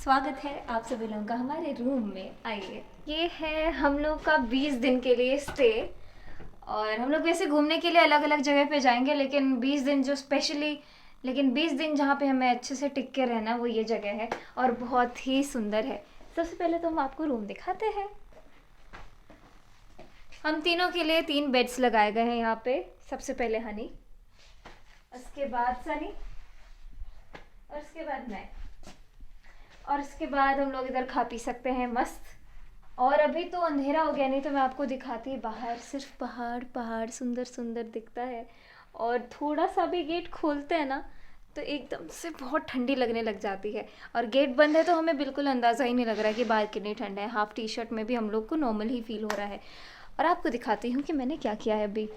स्वागत है आप सभी लोगों का हमारे रूम में। आइए, ये है हम लोग का 20 दिन के लिए स्टे। और हम लोग वैसे घूमने के लिए अलग अलग जगह पे जाएंगे, लेकिन 20 दिन जो स्पेशली लेकिन 20 दिन जहाँ पे हमें अच्छे से टिक के रहना वो ये जगह है और बहुत ही सुंदर है। सबसे पहले तो हम आपको रूम दिखाते हैं। हम तीनों के लिए 3 बेड्स लगाए गए हैं यहाँ पे। सबसे पहले हनी, उसके बाद सनी और उसके बाद मैं, और उसके बाद हम लोग इधर खा पी सकते हैं मस्त। और अभी तो अंधेरा हो गया, नहीं तो मैं आपको दिखाती। बाहर सिर्फ पहाड़ पहाड़ सुंदर सुंदर दिखता है। और थोड़ा सा भी गेट खोलते हैं ना तो एकदम से बहुत ठंडी लगने लग जाती है। और गेट बंद है तो हमें बिल्कुल अंदाज़ा ही नहीं लग रहा है कि बाहर कितनी ठंड है। हाफ टी शर्ट में भी हम लोग को नॉर्मल ही फील हो रहा है। और आपको दिखाती हूँ कि मैंने क्या किया है अभी।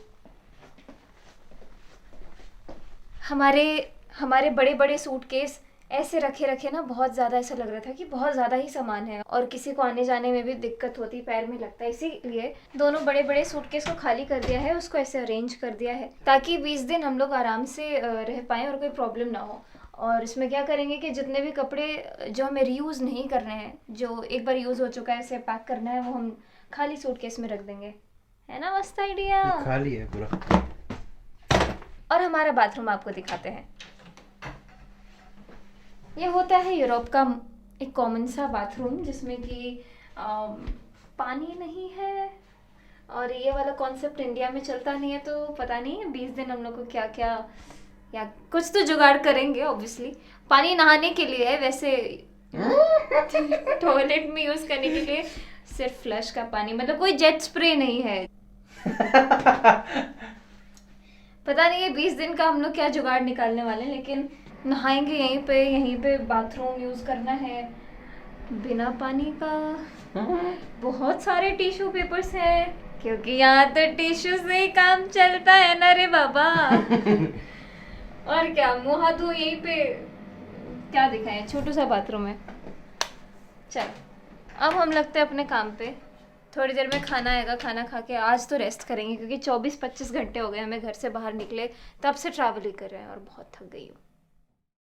हमारे हमारे बड़े बड़े सूटकेस ऐसे रखे रखे ना बहुत ज़्यादा ऐसा लग रहा था कि बहुत ज़्यादा ही सामान है और किसी को आने जाने में भी दिक्कत होती, पैर में लगता है। इसीलिए दोनों बड़े बड़े सूटकेस को खाली कर दिया है, उसको ऐसे अरेंज कर दिया है ताकि 20 दिन हम लोग आराम से रह पाएँ और कोई प्रॉब्लम ना हो। और इसमें क्या करेंगे कि जितने भी कपड़े जो हमें रीयूज़ नहीं करने हैं, जो एक बार यूज़ हो चुका है, ऐसे पैक करना है, वो हम खाली सूटकेस में रख देंगे। है ना मस्त आइडिया? खाली है पूरा। और हमारा बाथरूम आपको दिखाते हैं। ये होता है यूरोप का एक कॉमन सा बाथरूम जिसमें कि पानी नहीं है। और ये वाला कॉन्सेप्ट इंडिया में चलता नहीं है, तो पता नहीं है 20 दिन हम लोग को क्या क्या या कुछ तो जुगाड़ करेंगे। ऑब्वियसली पानी नहाने के लिए है, वैसे टॉयलेट में यूज़ करने के लिए सिर्फ फ्लश का पानी, मतलब कोई जेट स्प्रे नहीं है। पता नहीं है 20 दिन का हम लोग क्या जुगाड़ निकालने वाले हैं, लेकिन नहाएंगे यहीं पे बाथरूम यूज़ करना है बिना पानी का। बहुत सारे टिश्यू पेपर्स हैं क्योंकि यहाँ तो टिश्यू से ही काम चलता है ना रे बाबा। और क्या, मुँह हाथ धो यहीं पे। क्या दिखाएं, छोटू सा बाथरूम है। चल अब हम लगते हैं अपने काम पे। थोड़ी देर में खाना आएगा, खाना खा के आज तो रेस्ट करेंगे क्योंकि 24-25 घंटे हो गए हमें घर से बाहर निकले, तब से ट्रैवल ही कर रहे हैं और बहुत थक गई हूँ।